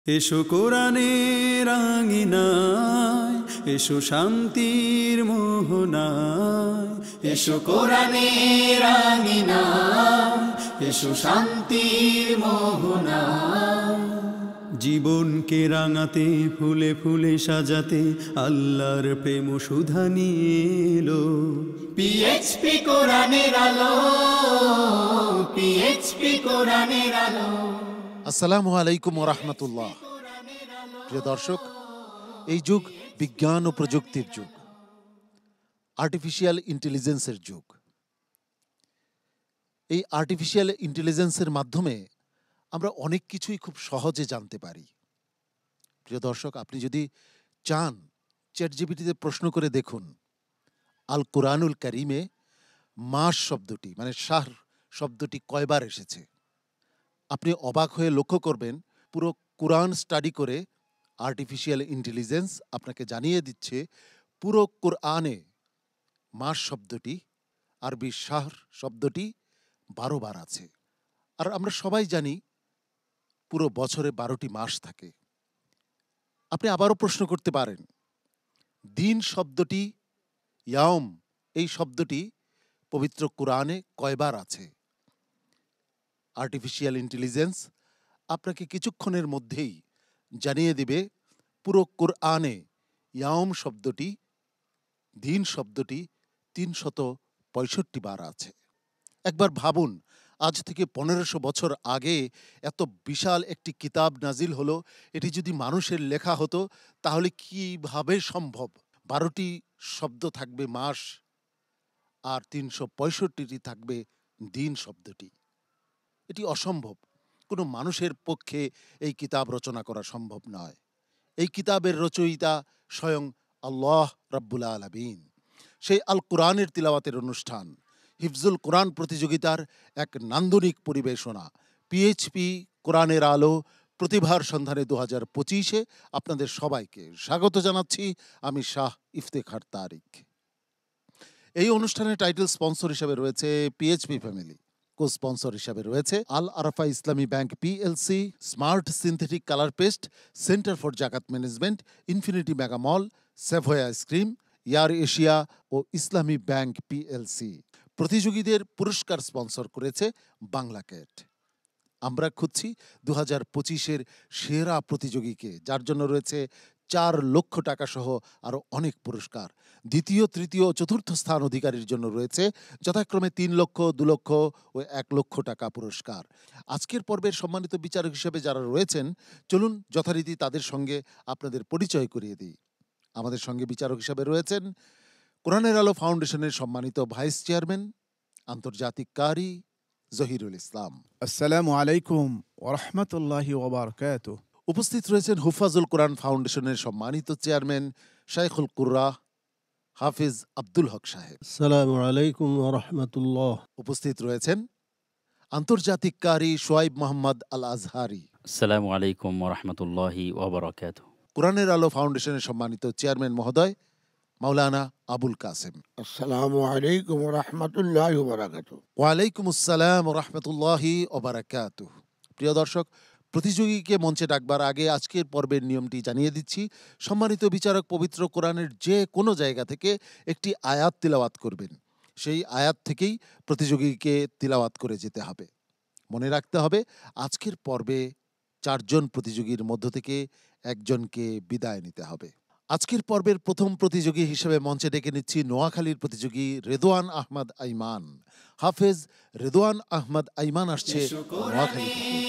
এসো কোরআনের আঙিনায়, এসো শান্তির মোহনায়। এসো কোরআনের আঙিনায়, এসো শান্তির মোহনায়। জীবনকে রাঙাতে, ফুলে ফুলে সাজাতে আল্লাহর প্রেম সুধা নিয়ে এলো পিএইচপি কোরআনের আলো, পিএইচপি কোরআনের আলো। আসসালামু আলাইকুম ওয়া রাহমাতুল্লাহ। প্রিয় দর্শক, এই যুগ বিজ্ঞান ও প্রযুক্তির যুগ, আর্টিফিশিয়াল ইন্টেলিজেন্সের যুগ। এই আর্টিফিশিয়াল ইন্টেলিজেন্সের মাধ্যমে আমরা অনেক কিছুই খুব সহজে জানতে পারি। প্রিয় দর্শক, আপনি যদি চান, চ্যাটজিপিটিতে প্রশ্ন করে দেখুন আল কোরআনুল কারিমে মাস শব্দটি মানে শাহর শব্দটি কয়বার এসেছে। আপনি অবাক হয়ে লক্ষ্য করবেন, পুরো কোরআন স্টাডি করে আর্টিফিশিয়াল ইন্টেলিজেন্স আপনাকে জানিয়ে দিচ্ছে পুরো কোরআনে মাস শব্দটি, আরবি শাহর শব্দটি 12 বার আছে। আর আমরা সবাই জানি পুরো বছরে 12টি মাস থাকে। আপনি আবারও প্রশ্ন করতে পারেন, দিন শব্দটি, ইয়াওম এই শব্দটি পবিত্র কোরআনে কয়বার আছে? আর্টিফিশিয়াল ইন্টেলিজেন্স আপনাকে কিছুক্ষণের মধ্যেই জানিয়ে দিবে পুরো কোরআনে ইয়াওম শব্দটি, দিন শব্দটি 365 বার আছে। একবার ভাবুন, আজ থেকে 1500 বছর আগে এত বিশাল একটি কিতাব নাজিল হলো। এটি যদি মানুষের লেখা হতো তাহলে কিভাবে সম্ভব? 12টি শব্দ থাকবে মাস, আর 365টি থাকবে দিন শব্দটি। এটি অসম্ভব। কোনো মানুষের পক্ষে এই কিতাব রচনা করা সম্ভব নয়। এই কিতাবের রচয়িতা স্বয়ং আল্লাহ রাব্বুল আলামিন। সেই আল কোরআনের তিলাওয়াতের অনুষ্ঠান, হিফজুল কোরআন প্রতিযোগিতার এক নান্দনিক পরিবেশনা, পিএইচপি কোরআনের আলো প্রতিভার সন্ধানে 2025-এ আপনাদের সবাইকে স্বাগত জানাচ্ছি। আমি শাহ ইফতেখার তারিক। এই অনুষ্ঠানের টাইটেল স্পন্সর হিসেবে রয়েছে পিএইচপি ফ্যামিলি, কো স্পন্সর হিসাবে রয়েছে Al Arafah Islami Bank PLC, Smart Synthetic Colour Paste, Centre for Zakat Management, Infinity Mega Mall, Savoy ice cream, ইয়ার এশিয়া ও ইসলামী ব্যাংক পিএলসি। প্রতিযোগীদের পুরস্কার স্পন্সর করেছে বাংলা ক্যাট। আমরা খুঁজছি 2025-এর সেরা প্রতিযোগীকে, যার জন্য রয়েছে 4 লক্ষ টাকা সহ আরও অনেক পুরস্কার। দ্বিতীয়, তৃতীয় ও চতুর্থ স্থান অধিকারীর জন্য রয়েছে যথাক্রমে 3 লক্ষ, 2 লক্ষ ও 1 লক্ষ টাকা পুরস্কার। আজকের পর্বের সম্মানিত বিচারক হিসেবে যারা রয়েছেন, চলুন যথারীতি তাদের সঙ্গে আপনাদের পরিচয় করিয়ে দিই। আমাদের সঙ্গে বিচারক হিসেবে রয়েছেন কোরআনের আলো ফাউন্ডেশনের সম্মানিত ভাইস চেয়ারম্যান, আন্তর্জাতিক কারি জহিরুল ইসলাম। আসসালামু আলাইকুম ওয়া রাহমাতুল্লাহি ওয়া বারাকাতুহু। উপস্থিত রয়েছেন হুফাজুল কোরআন ফাউন্ডেশনের সম্মানিত চেয়ারম্যান শাইখুল কুররা হাফিজ আব্দুল হক সাহেব। আসসালামু আলাইকুম ওয়া রাহমাতুল্লাহ। উপস্থিত রয়েছেন আন্তর্জাতিক কারি শোয়াইব মোহাম্মদ আল আজহারি। আসসালামু আলাইকুম ওয়া রাহমাতুল্লাহি ওয়া বারাকাতুহু। কোরআনের আলো ফাউন্ডেশনের সম্মানিত চেয়ারম্যান মহোদয় মাওলানা আবুল কাসেম। আসসালামু আলাইকুম ওয়া রাহমাতুল্লাহি ওয়া বারাকাতুহু। ওয়ালাইকুম আসসালাম ওয়া রাহমাতুল্লাহি ওয়া বারাকাতুহু। প্রিয় দর্শক, প্রতিযোগীকে মঞ্চে ডাকবার আগে আজকের পর্বের নিয়মটি জানিয়ে দিচ্ছি। সম্মানিত বিচারক পবিত্র কোরআনের যে কোনো জায়গা থেকে একটি আয়াত তিলাওয়াত করবেন। সেই আয়াত থেকেই প্রতিযোগীকে তিলাওয়াত করে যেতে হবে। মনে রাখতে হবে, আজকের পর্বে 4 জন প্রতিযোগীর মধ্য থেকে একজনকে বিদায় নিতে হবে। আজকের পর্বের প্রথম প্রতিযোগী হিসেবে মঞ্চে ডেকে নিচ্ছি নোয়াখালীর প্রতিযোগী রেদওয়ান আহমদ আইমান। হাফেজ রেদওয়ান আহমদ আইমান আসছে নোয়াখালী থেকে।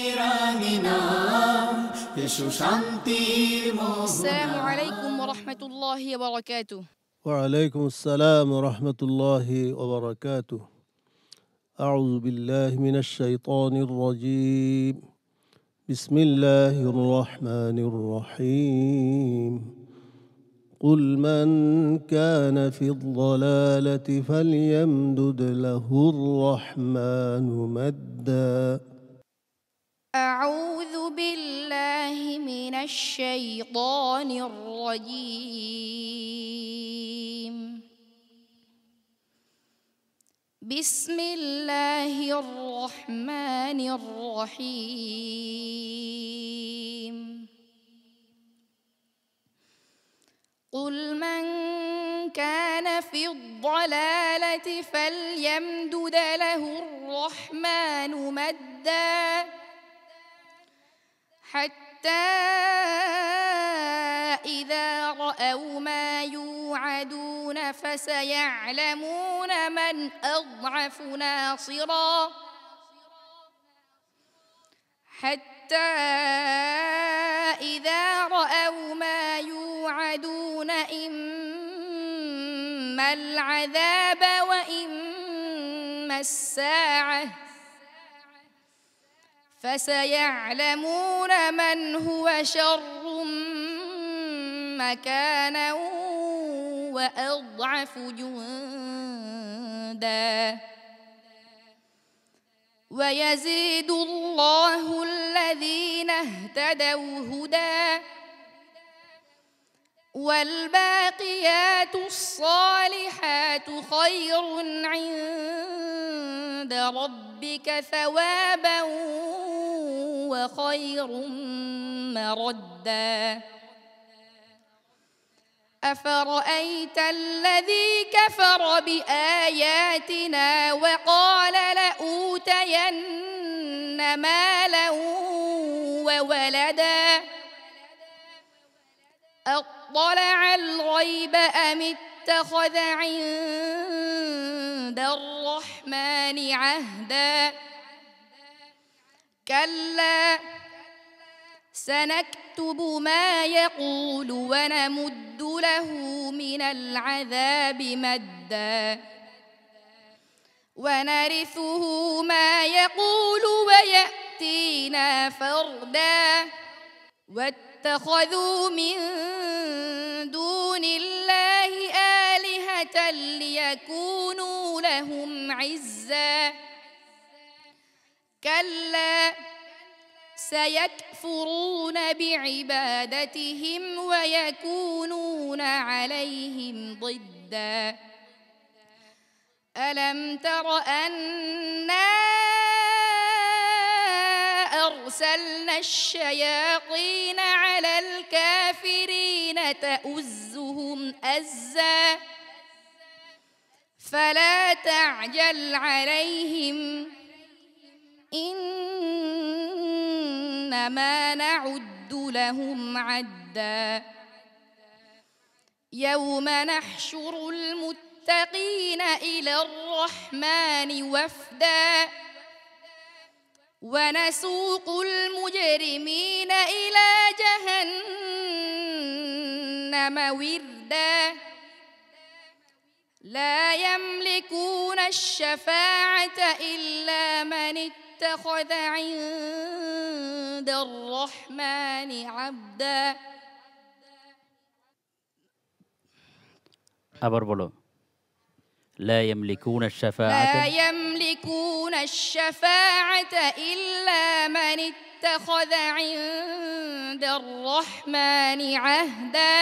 আসসালামু আলাইকুম ওয়া রাহমাতুল্লাহি ওয়া বারাকাতুহু। ওয়া আলাইকুম আসসালাম ওয়া রাহমাতুল্লাহি ওয়া বারাকাতুহু। আউযু বিল্লাহি মিনাশ শাইতানির রাজীম। বিসমিল্লাহির রাহমানির রহিম। قل من كان في الضلالة فليمدد له الرحمن مدا. أعوذ بالله من الشيطان الرجيم. بسم الله الرحمن الرحيم. قل من كان في الضلالة فليمدد له الرحمن مدا حتى إذا رأوا ما يوعدون فسيعلمون من أضعف ناصرا حتى إذا رأوا ما يوعدون إما العذاب وإما الساعة فسيعلمون من هو شر مكانا وأضعف جندا ويزيد الله الذين اهتدوا هدى والباقيات الصالحات خير عند ربك ثوابا وخير مردا أفرأيت الذي كفر بآياتنا وقال لأوتين مالا وولدا أطلع الغيب أم اتخذ عند الرحمن عهدا كلا سنكتب ما يقول ونمد له من العذاب مدا ونرثه ما يقول ويأتينا فردا واتخذوا من دون الله آلهة ليكونوا لهم عزا كلا سيكفرون بعبادتهم ويكونون عليهم ضدا ألم تر أنا أرسلنا الشياطين على الكافرين تؤزهم أزا فلا تعجل عليهم إنما نعد لهم عدا يوم نحشر المتقين إلى الرحمن وفدا ونسوق المجرمين إلى جهنم وردا لا يملكون الشفاعة إلا من اتخذ عند الرحمن عبدا আবার বলো لا يملكون الشفاعة لا يملكون الشفاعة إلا من اتخذ عند الرحمن عهدا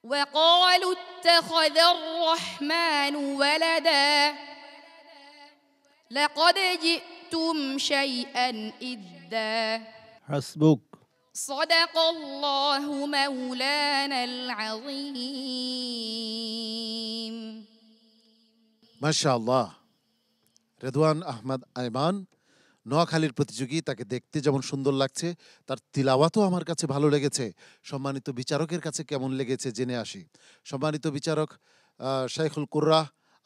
وقالوا اتخذ الرحمن ولدا لقد جئتم شيئا إدا حسبك صدق الله مولانا العظيم মাশাআল্লাহ। রেদওয়ান আহমদ আয়মান নোয়াখালীর প্রতিযোগী, তাকে দেখতে যেমন সুন্দর লাগছে তার তিলাওয়াতও আমার কাছে ভালো লেগেছে। সম্মানিত বিচারকের কাছে কেমন লেগেছে জেনে আসি। সম্মানিত বিচারক শাইখুল কুররা,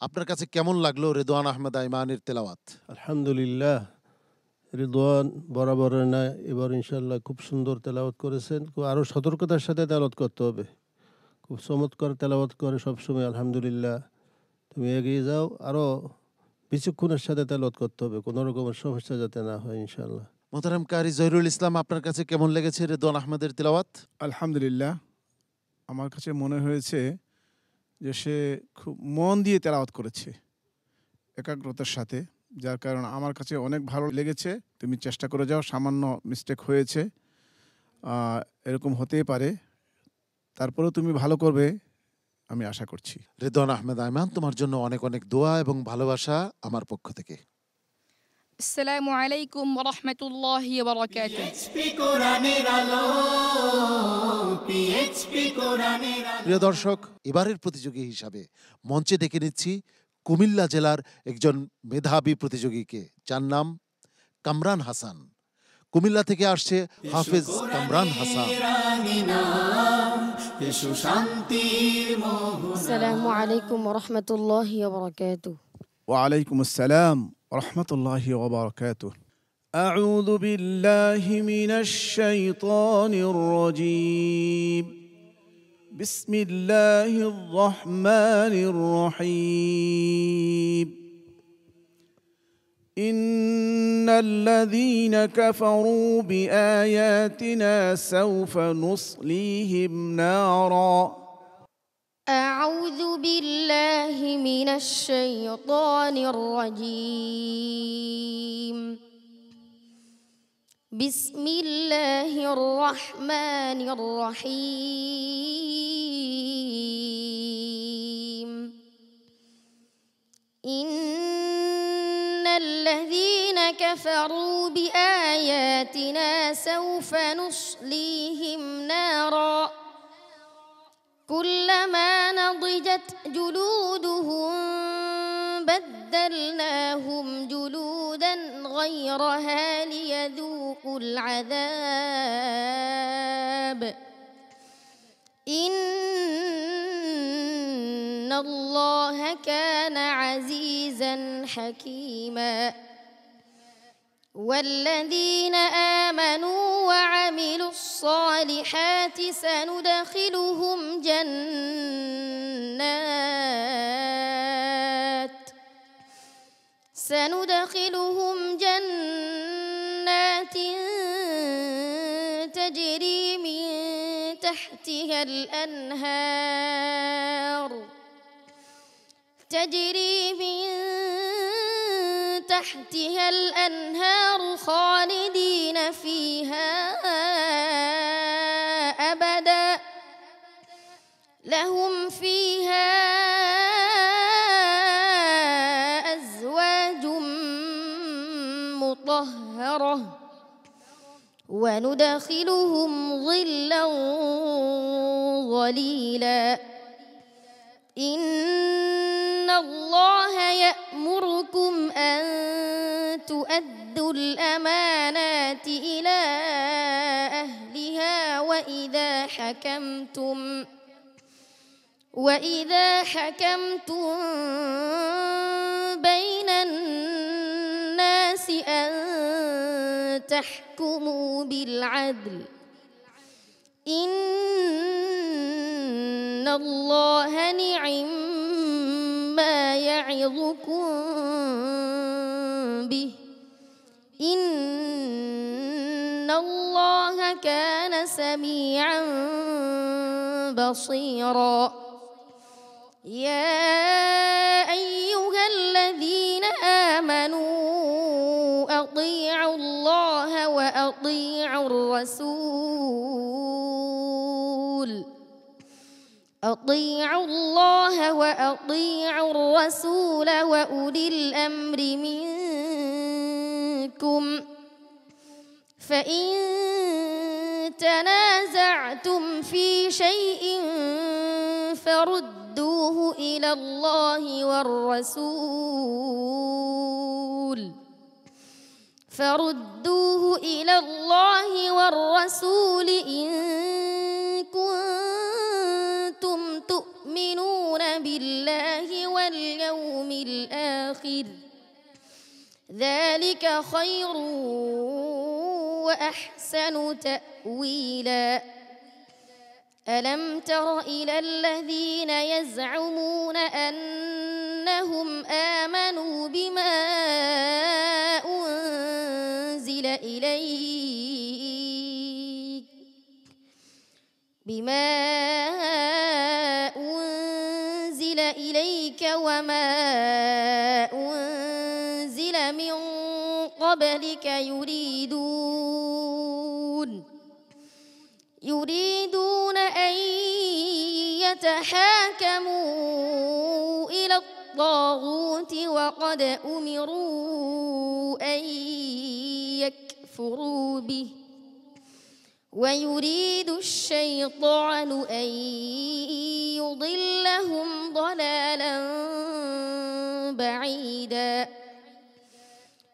আপনার কাছে কেমন লাগলো রেদওয়ান আহমদ আয়মানের তেলাওয়াত? আলহামদুলিল্লাহ, রিদওয়ান বরাবর না এবার ইনশাল্লাহ খুব সুন্দর তেলাওয়াত করেছেন। আরও সতর্কতার সাথে তেলাওয়াত করতে হবে। খুব চমৎকার তেলাওয়াত করে সবসময়। আলহামদুলিল্লাহ, তুমি এগিয়ে যাও। আরও বিচক্ষণের সাথে তেলাওয়াত করতে হবে, কোনো রকমের সমস্যা যাতে না হয় ইনশাল্লাহ। মোহতারাম কারি জহিরুল ইসলাম, আপনার কাছে কেমন লেগেছে রেদওয়ান আহমদের তেলাওয়াত? আলহামদুলিল্লাহ, আমার কাছে মনে হয়েছে যে সে খুব মন দিয়ে তেলাওয়াত করেছে, একাগ্রতার সাথে, যার কারণে আমার কাছে অনেক ভালো লেগেছে। তুমি চেষ্টা করে যাও, সামান্য মিস্টেক হয়েছে, এরকম হতেই পারে, তারপরেও তুমি ভালো করবে আমি আশা করছি। রেদওয়ান আহমদ আয়মান, তোমার জন্য অনেক অনেক দোয়া এবং ভালোবাসা আমার পক্ষ থেকে। আসসালামু আলাইকুম ওয়া রাহমাতুল্লাহি ওয়া বারাকাতুহু। কোরআনের আলো এইচপি কোরআনের আলো। প্রিয় দর্শক, এবারের প্রতিযোগী হিসাবে মঞ্চে ডেকে নিচ্ছি কুমিল্লা জেলার একজন মেধাবী প্রতিযোগীকে, যার নাম কামরান হাসান। কুমিল্লা থেকে আসছে হাফেজ কামরান হাসান। এসো শান্তির মোহনা। السلام عليكم ورحمة الله وبركاته. وعليكم السلام ورحمة الله وبركاته. أعوذ بالله من الشيطان الرجيم. بسم الله الرحمن الرحيم. إن الذين كفروا بآياتنا سوف نصليهم نارا. أعوذ بالله من الشيطان الرجيم. بسم الله الرحمن الرحيم. إن الذين كفروا بآياتنا سوف نصليهم نارا كلما نضجت جلودهم بدلناهم جلودا غيرها ليذوقوا العذاب إن الله كان عزيزا حكيما. والذين آمنوا وعملوا الصالحات سندخلهم جنات تجري من تحتها الأنهار خالدين فيها أبدا لهم فيها أزواج مطهرة وندخلهم ظلا ظليلا. إن الله يأمركم أن تؤدوا الأمانات إلى أهلها وإذا حكمتم بين الناس أن تحكموا بالعدل إن الله نعم ما يعظكم به إن الله كان سميعا بصيرا. يا أيها الذين آمنوا أطيعوا الله وأطيعوا الرسول وأولي الأمر منكم فإن تنازعتم في شيء فردوه إلى الله والرسول إن كنتم تؤمنون بالله واليوم الآخر ذلك خير وأحسن تأويلا. ألم تر إلى الذين يزعمون أنهم آمنوا بما أنزل إليك وما أنزل من قبلك يريدون أن يتحاكموا إلى الطاغوت وقد أمروا أن ويريد الشيطان أن يضلهم ضلالا بعيدا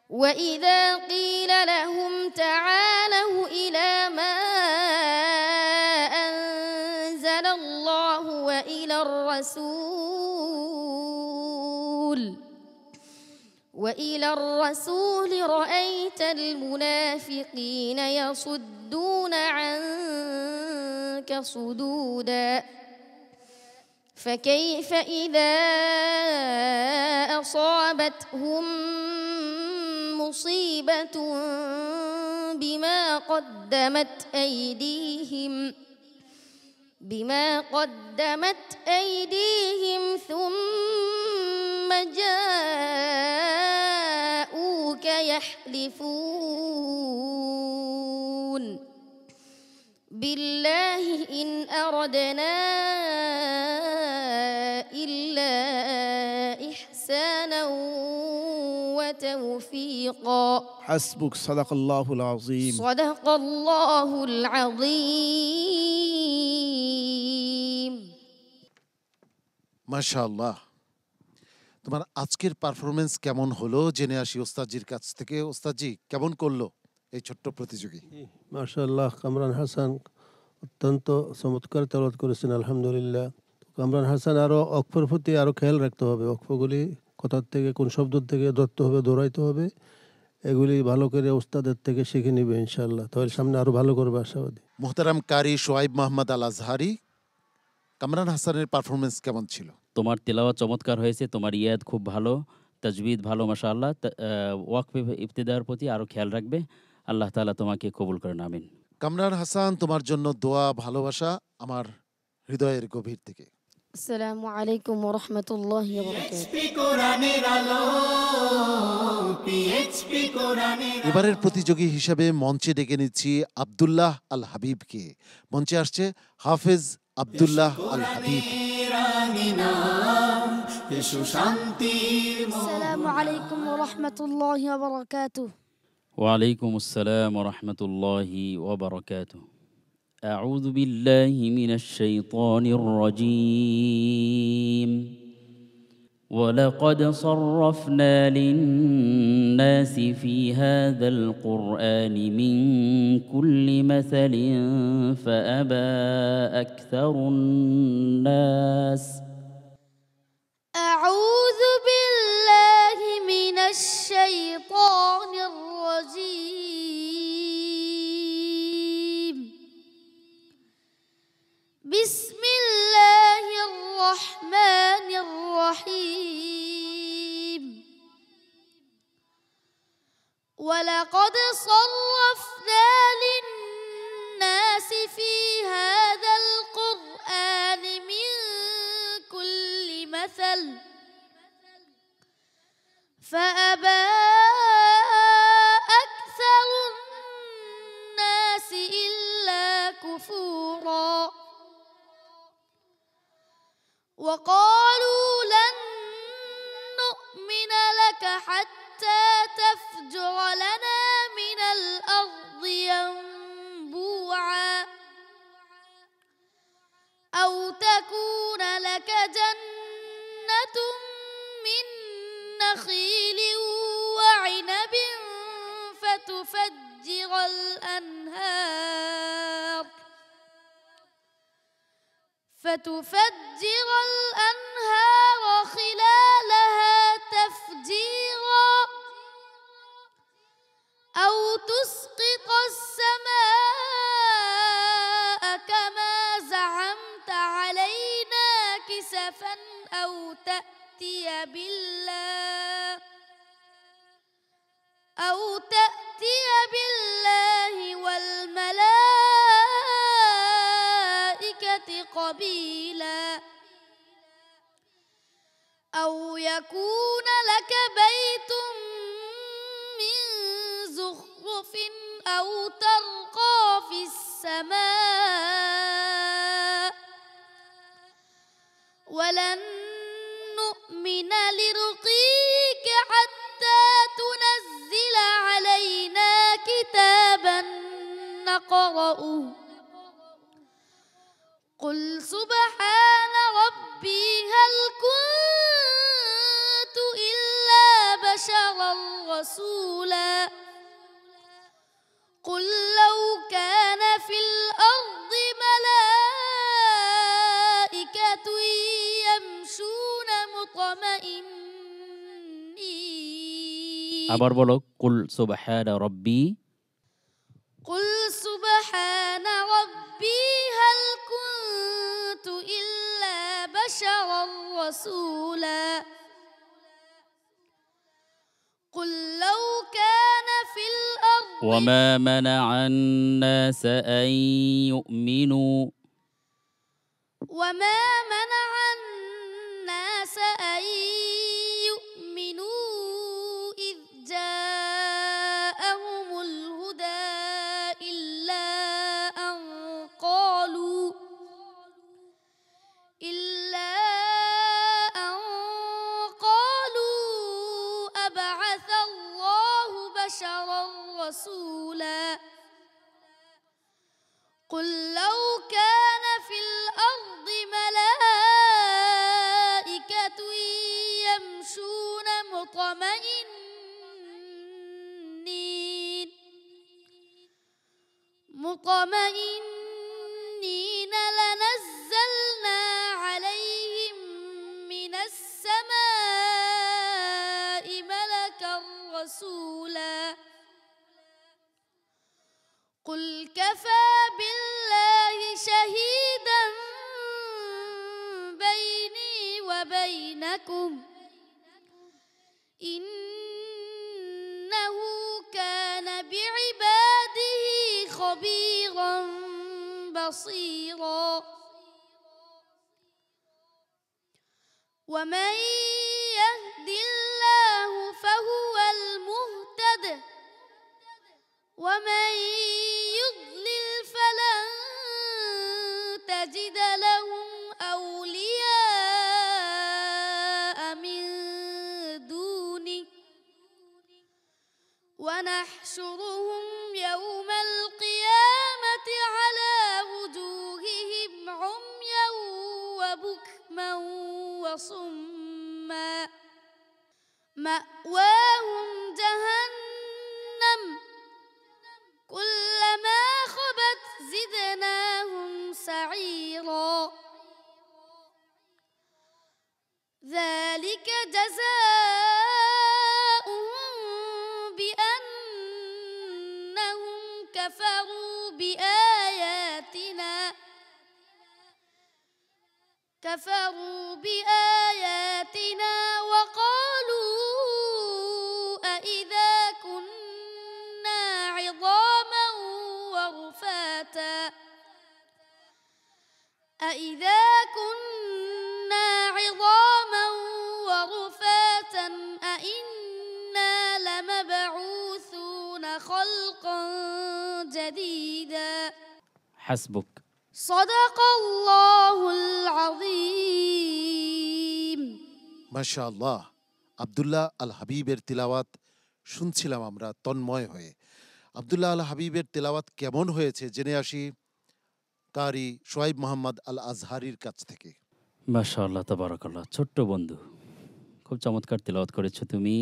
وإذا قيل لهم تعالوا إلى ما أنزل الله وإلى الرسول رأيت المنافقين يصدون عنك صدودا فكيف إذا أصابتهم مصيبة بما قدمت أيديهم ثم جاءوك يحلفون بالله إن أردنا إلا إحسانا وتوفيقا حسبك صدق الله العظيم صدق الله العظيم মাশাআল্লাহ। তোমার আজকের পারফরমেন্স কেমন হলো জেনে আসি ওস্তাদজির কাছ থেকে। ওস্তাদজি কেমন করলো এই ছোট্ট প্রতিযোগী? মাশাআল্লাহ, কামরান হাসান অত্যন্ত চমৎকার তেলাওয়াত করেছেন আলহামদুলিল্লাহ। কামরান হাসান আরও অক্ষর প্রতি আরও খেয়াল রাখতে হবে, অক্ষরগুলি কোথার থেকে কোন শব্দ থেকে ধরতে হবে, দৌড়াইতে হবে, এগুলি ভালো করে ওস্তাদের থেকে শিখে নিবে ইনশাআল্লাহ, তাহলে সামনে আরও ভালো করবে আশাবাদী। মোহতারাম কারি শোয়াইব মাহমুদ আল আজহারি, কামরান হাসানের পারফরমেন্স কেমন ছিল? তোমার তেলাওয়াত চমৎকার হয়েছে, তোমার ইয়াদ খুব ভালো, তাজবিদ ভালো মাশাআল্লাহ। ওয়াকফে ইবতিদার প্রতি আরও খেয়াল রাখবে, আল্লাহ তাআলা তোমাকে কবুল করেন, আমিন। কামরান হাসান, তোমার জন্য দোয়া ভালোবাসা আমার হৃদয়ের গভীর থেকে। السلام عليكم ورحمة الله وبركاته PHP কোরআনের আলো, PHP কোরআনের আলো। এবারের প্রতিযোগী হিসেবে মঞ্চে ডেকে নিচ্ছি আব্দুল্লাহ আল হাবিবকে। মঞ্চে আসছে হাফেজ আব্দুল্লাহ আল হাবিব। রাঙিনা এসো শান্তির السلام عليكم ورحمة الله وبركاته وعليكم السلام ورحمة الله وبركاته. أعوذ بالله من الشيطان الرجيم. ولقد صرفنا للناس في هذا القرآن من كل مثل فأبى أكثر الناس. أعوذ بالله من الشيطان الرجيم بسم الله الرحمن الرحيم ولقد صرفنا للناس في هذا القرآن من كل مثل فأبى أكثر الناس إلا كفورا وقالوا لن نؤمن لك حتى تفجر لنا من الأرض ينبوعا أو تكون لك جنة من نخيل وعنب فتفجر الأنهار خلالها تفجيرا أو تسقط السماء كما زعمت علينا كسفا أو تأتي بالله والملائكة قبيلا أو يكون لك بيت من زخرف أو ترقى في السماء ولن نؤمن لرقيك حتى تنزل علينا كتابا نقرأه اقرأوا قل سبحان ربي هل كنت إلا بشرا رسولا قل لو كان في الأرض ملائكة يمشون مطمئنين আবার বলো, কুল সুবহানা রব্বি। قل سبحان ربي هل كنت إلا بشرا رسولا قل لو كان في الأرض وما منع الناس أن يؤمنوا وما منع الناس أن يؤمنوا إذ جاءهم الهدى إلا أن قالوا أبعث الله بشرا رسولا قل لو كان في الأرض ملائكة يمشون مطمئنين لنزلنا عليهم من السماء ملكا رسولا قل كفى بالله شهيدا بيني وبينكم إنه كان بعباده خبيرا بصيرا ومن يهد الله فهو المهتد ومن يضلل فلن تجد لهم أولياء من دونه ونحشرهم يوم القيامة على وجوههم عميا وبكما وصما مأواهم جهنم كلما خبت زدناهم سعيرا ذلك جزاؤهم بأنهم كفروا بآياتنا وقالوا أإذا كنا عظاما ورفاتا أإذا كنا عظاما ورفاتا أإنا لمبعوثون خلقا جديدا حسبك। صدق الله العظيم মাশাআল্লাহ, আব্দুল্লাহ আল হাবিবের তিলাওয়াত শুনছিলাম আমরা তন্ময় হয়ে। আব্দুল্লাহ আল হাবিবের তিলাওয়াত কেমন হয়েছে জেনে আসি কারি শোয়াইব মোহাম্মদ আল আজহারির কাছ থেকে। মাশাআল্লাহ, তাবারাকাল্লাহ। ছোট্ট বন্ধু, খুব চমৎকার তেলাওয়াত করেছো তুমি,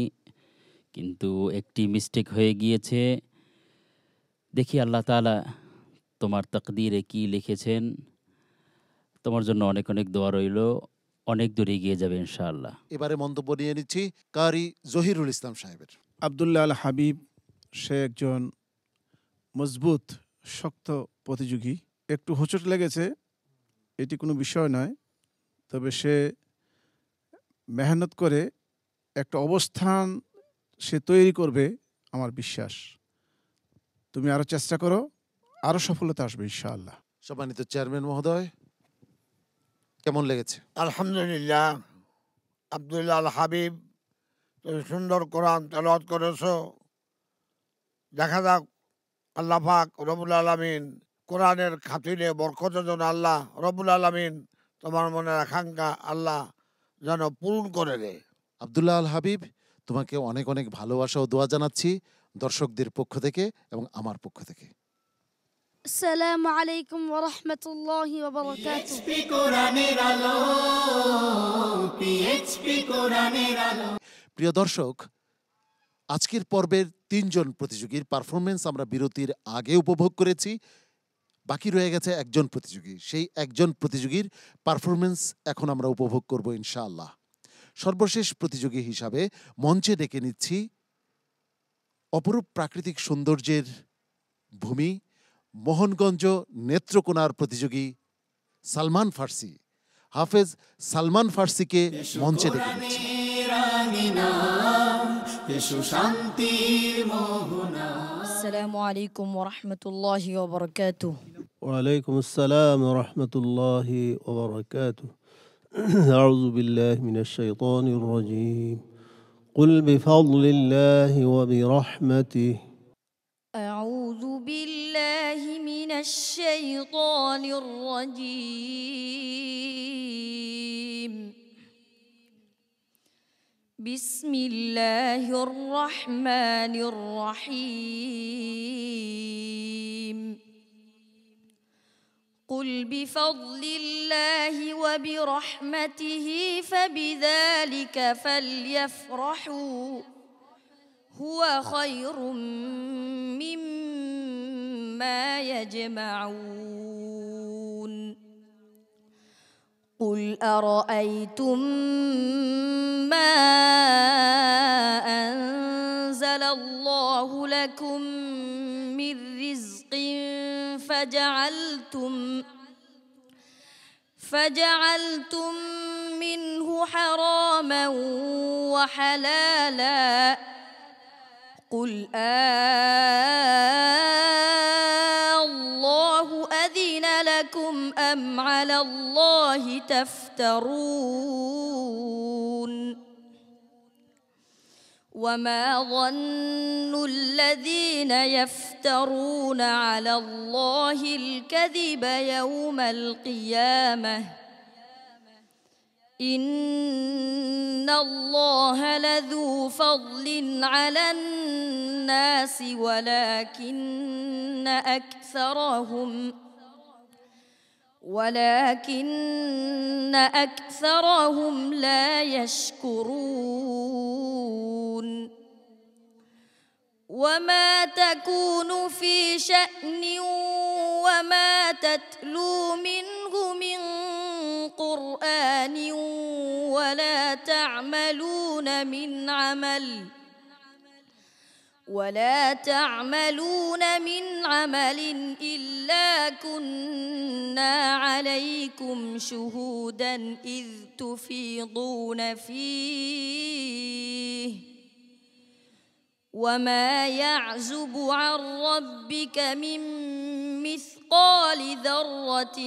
কিন্তু একটি মিস্টেক হয়ে গিয়েছে। দেখি আল্লাহ তাআলা তোমার তাকদীরে কি লিখেছেন। তোমার জন্য অনেক অনেক দোয়া রইল, অনেক দূর এগিয়ে যাবে ইনশাআল্লাহ। এবারে মন্তব্য নিয়ে নিচ্ছি কারি জহিরুল ইসলাম সাহেবের। আব্দুল্লাহ আল হাবিব সে একজন মজবুত শক্ত প্রতিযোগী। একটু হোঁচট লেগেছে, এটি কোনো বিষয় নয়, তবে সে মেহনত করে একটা অবস্থান সে তৈরি করবে আমার বিশ্বাস। তুমি আরও চেষ্টা করো, আরও সফলতা আসবে ইনশাআল্লাহ। সম্মানিত চেয়ারম্যান মহোদয়, কেমন লেগেছে? আলহামদুলিল্লাহ, আব্দুল্লাহ আল হাবিব তুমি সুন্দর কোরআন তেলাওয়াত করেছো। দেখা যাক আল্লাহ পাক রব্বুল আলামিন কোরআনের খাতিরে বরকতের জন্য আল্লাহ রব্বুল আলামিন তোমার মনের আকাঙ্ক্ষা আল্লাহ যেন পূরণ করে দেয়। আব্দুল্লাহ আল হাবিব, তোমাকে অনেক অনেক ভালোবাসা ও দোয়া জানাচ্ছি দর্শকদের পক্ষ থেকে এবং আমার পক্ষ থেকে। السلام عليكم ورحمة الله وبركاته পিএইচপি কোরআনের আলো, পিএইচপি কোরআনের আলো। প্রিয় দর্শক, আজকের পর্বের 3 জন প্রতিযোগীর পারফরমেন্স আমরা বিরতির আগে উপভোগ করেছি। বাকি রয়ে গেছে একজন প্রতিযোগী। সেই একজন প্রতিযোগীর পারফরমেন্স এখন আমরা উপভোগ করব ইনশাআল্লাহ। সর্বশেষ প্রতিযোগী হিসাবে মঞ্চে ডেকে নিচ্ছি অপরূপ প্রাকৃতিক সৌন্দর্যের ভূমি মোহনগঞ্জ নেত্রকোনার প্রতিযোগী সালমান ফার্সি। হাফেজ সালমান ফার্সিকে মঞ্চে ডেকে নিচ্ছি। কোরআনের আঙিনা, এসো শান্তির মোহনা। السلام عليكم ورحمة الله وبركاته وعليكم السلام ورحمة الله وبركاته. أعوذ بالله من الشيطان الرجيم. قل بفضل الله وبرحمته. أعوذ بالله من الشيطان الرجيم. بسم الله الرحمن الرحيم. قل بفضل الله وبرحمته فبذلك فليفرحوا هو خير مما يجمعون. قل أرأيتم ما أنزل الله لكم من رزق فجعلتم منه حراما وحلالا قل الله أذن لكم أم على الله تفترون. وما ظن الذين يفترون على الله الكذب يوم القيامة إن الله لذو فضل على الناس ولكن أكثرهم لا يشكرون. وما تكون في شأن وما تتلو منه من قرآن ولا تعملون من عمل إلا كنا عليكم شهودا إذ تفيضون فيه وما يعزب عن ربك من مثقال ذرة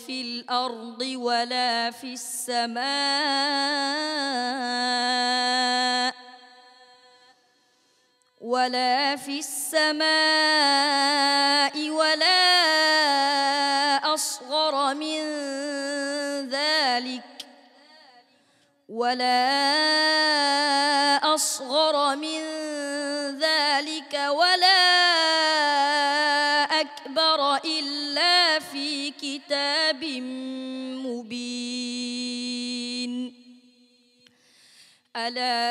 في الأرض ولا في السماء ولا أصغر من ذلك ولا أكبر إلا في كتاب مبين. ألا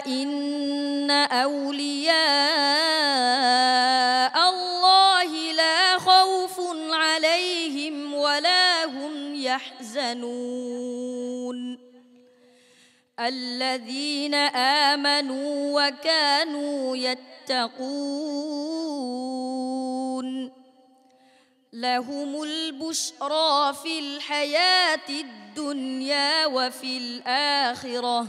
إن أولياء الله لا خوف عليهم ولا هم يحزنون الذين آمنوا وكانوا يتقون. لهم البشرى في الحياة الدنيا وفي الآخرة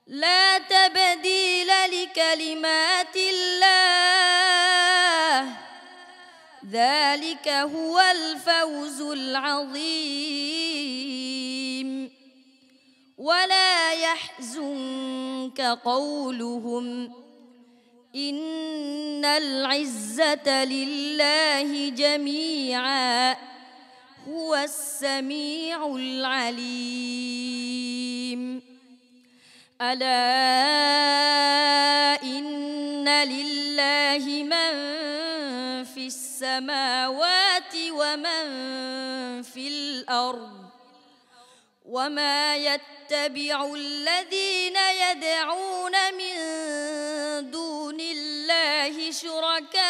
لا تبديل لكلمات الله ذلك هو الفوز العظيم. ولا يحزنك قولهم إن العزة لله جميعا هو السميع العليم. ألا إن لله من السماوات ومن في الأرض وما يتبع الذين يدعون من دون الله شركاء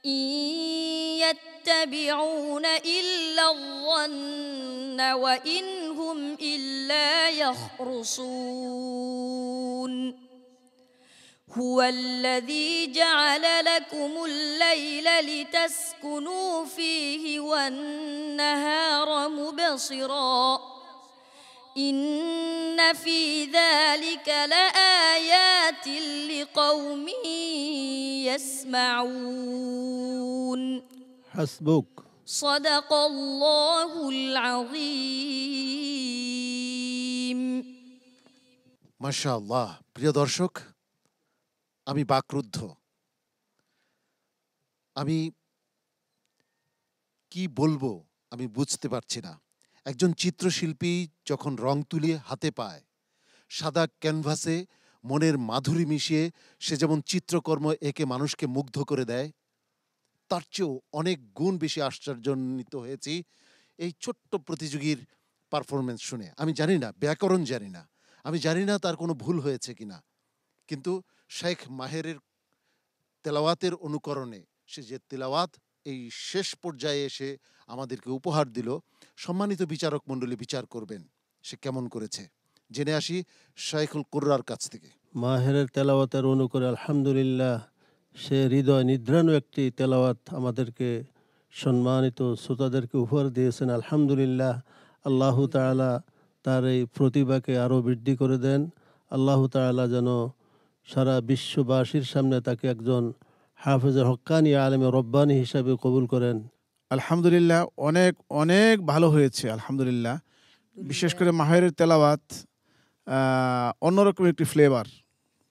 إن يتبعون إلا الظن وإن هم إلا يخرصون هو الذي جعل لكم الليل لتسكنوا فيه والنهار مبصرا إن في ذلك لآيات لقوم يسمعون حسبك صدق الله العظيم মাশাআল্লাহ। প্রিয় দর্শক, আমি বাকরুদ্ধ। আমি কি বলবো আমি বুঝতে পারছি না। একজন চিত্রশিল্পী যখন রং তুলি হাতে পায়, সাদা ক্যানভাসে মনের মাধুরী মিশিয়ে সে যেমন চিত্রকর্ম এঁকে মানুষকে মুগ্ধ করে দেয়, তার চেয়েও অনেক গুণ বেশি আশ্চর্যান্বিত হয়েছি এই ছোট্ট প্রতিযোগীর পারফরমেন্স শুনে। আমি জানি না, ব্যাকরণ জানি না, আমি জানি না তার কোনো ভুল হয়েছে কিনা, কিন্তু শেখ মাহেরের তেলাওয়াতের অনুকরণে সে যে তেলাওয়াত এই শেষ পর্যায়ে এসে আমাদেরকে উপহার দিল, সম্মানিত বিচারক মণ্ডলী বিচার করবেন সে কেমন করেছে। জেনে আসি শাইখুল কুররার কাছ থেকে। মাহেরের তেলাওয়াতের অনুকূলে আলহামদুলিল্লাহ সে হৃদয় নিদ্রাণু একটি তেলাওয়াত আমাদেরকে সম্মানিত শ্রোতাদেরকে উপহার দিয়েছেন। আলহামদুলিল্লাহ, আল্লাহ তাআলা তার এই প্রতিভাকে আরও বৃদ্ধি করে দেন। আল্লাহ তাআলা যেন সারা বিশ্ববাসীর সামনে তাকে একজন হাফেজে হক্কানি আলেমে রব্বানি হিসাবে কবুল করেন। আলহামদুলিল্লাহ, অনেক অনেক ভালো হয়েছে আলহামদুলিল্লাহ। বিশেষ করে মাহেরের তেলাওয়াত অন্যরকম একটি ফ্লেভার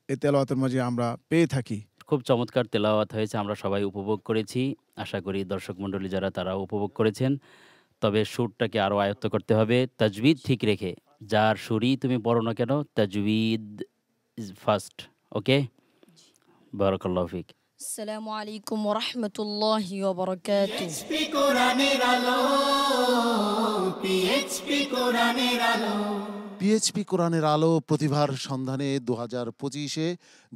এই তেলাওয়াতের মাঝে আমরা পেয়ে থাকি। খুব চমৎকার তেলাওয়াত হয়েছে, আমরা সবাই উপভোগ করেছি। আশা করি দর্শক মণ্ডলী যারা তারা উপভোগ করেছেন। তবে সুরটাকে আরও আয়ত্ত করতে হবে, তাজবিদ ঠিক রেখে। যার সুরই তুমি পড়ো না কেন, তাজবিদ ইজ ফার্স্ট। ওকে, বারাকাল্লাহু ফিক। السلام عليكم ورحمة الله وبركاته পিএইচপি কোরআনের আলো, পিএইচপি কোরআনের আলো। পিএইচপি কোরআনের আলো প্রতিভার সন্ধানে 2025-এ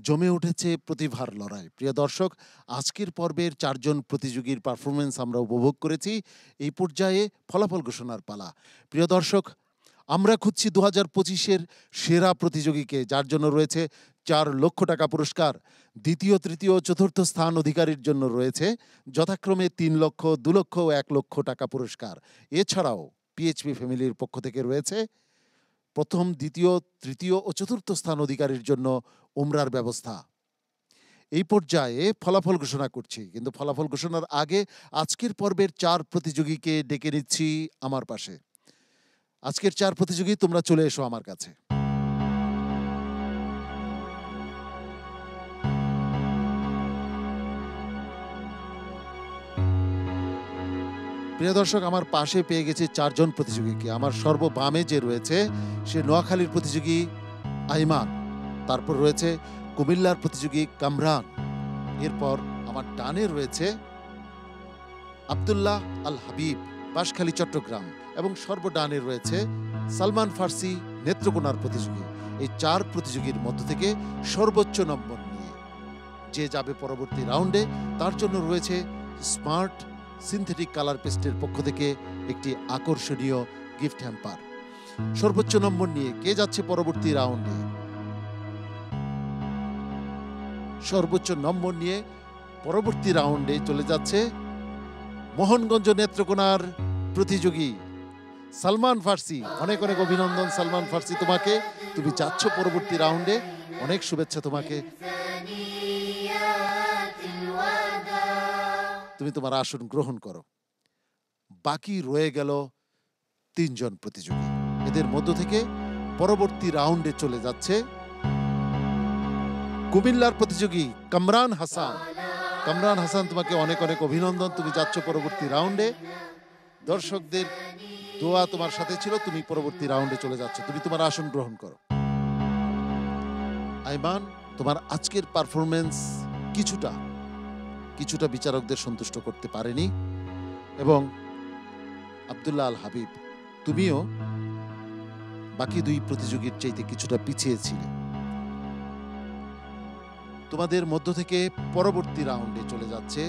জমে উঠেছে প্রতিভার লড়াই। প্রিয় দর্শক, আজকের পর্বের 4 জন প্রতিযোগীর পারফরমেন্স আমরা উপভোগ করেছি। এই পর্যায়ে ফলাফল ঘোষণার পালা। প্রিয় দর্শক, আমরা খুঁজছি 2025-এর সেরা প্রতিযোগীকে, যার জন্য রয়েছে 4 লক্ষ টাকা পুরস্কার। দ্বিতীয়, তৃতীয় ও চতুর্থ স্থান অধিকারীর জন্য রয়েছে যথাক্রমে 3 লক্ষ, 2 লক্ষ ও 1 লক্ষ টাকা পুরস্কার। এছাড়াও পিএইচপি ফ্যামিলির পক্ষ থেকে রয়েছে প্রথম, দ্বিতীয়, তৃতীয় ও চতুর্থ স্থান অধিকারীর জন্য উমরার ব্যবস্থা। এই পর্যায়ে ফলাফল ঘোষণা করছি, কিন্তু ফলাফল ঘোষণার আগে আজকের পর্বের 4 প্রতিযোগীকে ডেকে নিচ্ছি আমার পাশে। আজকের 4 প্রতিযোগী, তোমরা চলে এসো আমার কাছে। প্রিয় দর্শক, আমার পাশে পেয়ে গেছে 4 জন প্রতিযোগীকে। আমার সর্ববামে যে রয়েছে সে নোয়াখালীর প্রতিযোগী আইমান, তারপর রয়েছে কুমিল্লার প্রতিযোগী কামরান, এরপর আমার ডানে রয়েছে আব্দুল্লাহ আল হাবিব, বাঁশখালী চট্টগ্রাম, এবং সর্বডানে রয়েছে সালমান ফার্সি, নেত্রকোনার প্রতিযোগী। এই 4 প্রতিযোগীর মধ্য থেকে সর্বোচ্চ নম্বর নিয়ে যে যাবে পরবর্তী রাউন্ডে, তার জন্য রয়েছে স্মার্ট সিনথেটিক কালার পেস্টের পক্ষ থেকে একটি আকর্ষণীয় গিফট হ্যাম্পার। সর্বোচ্চ নম্বর নিয়ে কে যাচ্ছে পরবর্তী রাউন্ডে? সর্বোচ্চ নম্বর নিয়ে পরবর্তী রাউন্ডে চলে যাচ্ছে মোহনগঞ্জ নেত্রকোনার প্রতিযোগী সালমান ফার্সি। অনেক অনেক অভিনন্দন সালমান ফার্সি তোমাকে, তুমি যাচ্ছ পরবর্তী রাউন্ডে। অনেক শুভেচ্ছা তোমাকে। তুমি তোমার আসন গ্রহণ করো। বাকি রয়ে গেল 3 জন প্রতিযোগী। এদের মধ্য থেকে পরবর্তী রাউন্ডে চলে যাচ্ছে কুমিল্লার প্রতিযোগী কামরান হাসান। কামরান হাসান, তোমাকে অনেক অনেক অভিনন্দন, তুমি যাচ্ছ পরবর্তী রাউন্ডে। দর্শকদের দোয়া তোমার সাথে ছিল, তুমি পরবর্তী রাউন্ডে চলে যাচ্ছ। তুমি তোমার আসন গ্রহণ করো। আইমান, তোমার আজকের পারফরমেন্স কিছুটা বিচারকদের সন্তুষ্ট করতে পারেনি, এবং আব্দুল্লাহ আল হাবিব, তুমিও বাকি দুই প্রতিযোগীর চাইতে কিছুটা পিছিয়ে ছিলে। তোমাদের মধ্য থেকে পরবর্তী রাউন্ডে চলে যাচ্ছে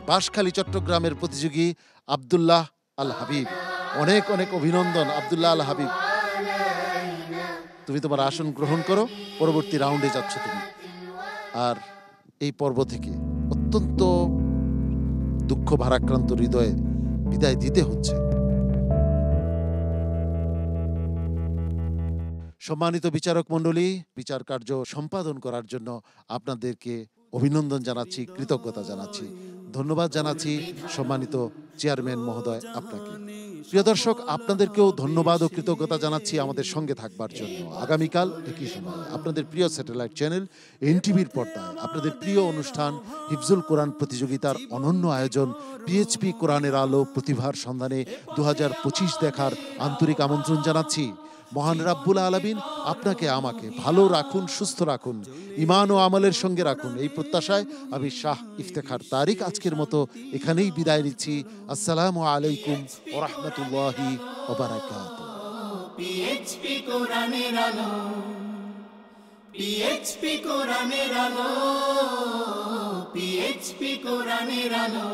বাঁশখালী চট্টগ্রামের প্রতিযোগী আব্দুল্লাহ আল হাবিব। অনেক অনেক অভিনন্দন আব্দুল্লাহ আল হাবিব, তুমি তোমার আসন গ্রহণ করো, পরবর্তী রাউন্ডে যাচ্ছ তুমি। আর এই পর্ব থেকে অত্যন্ত দুঃখ ভারাক্রান্ত হৃদয়ে বিদায় দিতে হচ্ছে। সম্মানিত বিচারক মণ্ডলী, বিচার কার্য সম্পাদন করার জন্য আপনাদেরকে অভিনন্দন জানাচ্ছি, কৃতজ্ঞতা জানাচ্ছি, ধন্যবাদ জানাচ্ছি সম্মানিত চেয়ারম্যান মহোদয় আপনাকে। প্রিয় দর্শক, আপনাদেরকেও ধন্যবাদ ও কৃতজ্ঞতা জানাচ্ছি আমাদের সঙ্গে থাকবার জন্য। আগামীকাল একই সময় আপনাদের প্রিয় স্যাটেলাইট চ্যানেল এনটিভির পর্দায় আপনাদের প্রিয় অনুষ্ঠান হিফজুল কোরআন প্রতিযোগিতার অনন্য আয়োজন পিএইচপি কোরআনের আলো প্রতিভার সন্ধানে 2025 দেখার আন্তরিক আমন্ত্রণ জানাচ্ছি। মহান রাব্বুল আলামিন আপনাকে আমাকে ভালো রাখুন, সুস্থ রাখুন, ঈমান ও আমলের সঙ্গে রাখুন, এই প্রত্যাশায় আমি শাহ ইফতেখার তারিক আজকের মতো এখানেই বিদায় নিচ্ছি। আসসালামু আলাইকুম ওয়া রাহমাতুল্লাহি ওয়া বারাকাতুহু। পিএইচপি কোরআনের আলো, পিএইচপি কোরআনের আলো, পিএইচপি কোরআনের আলো।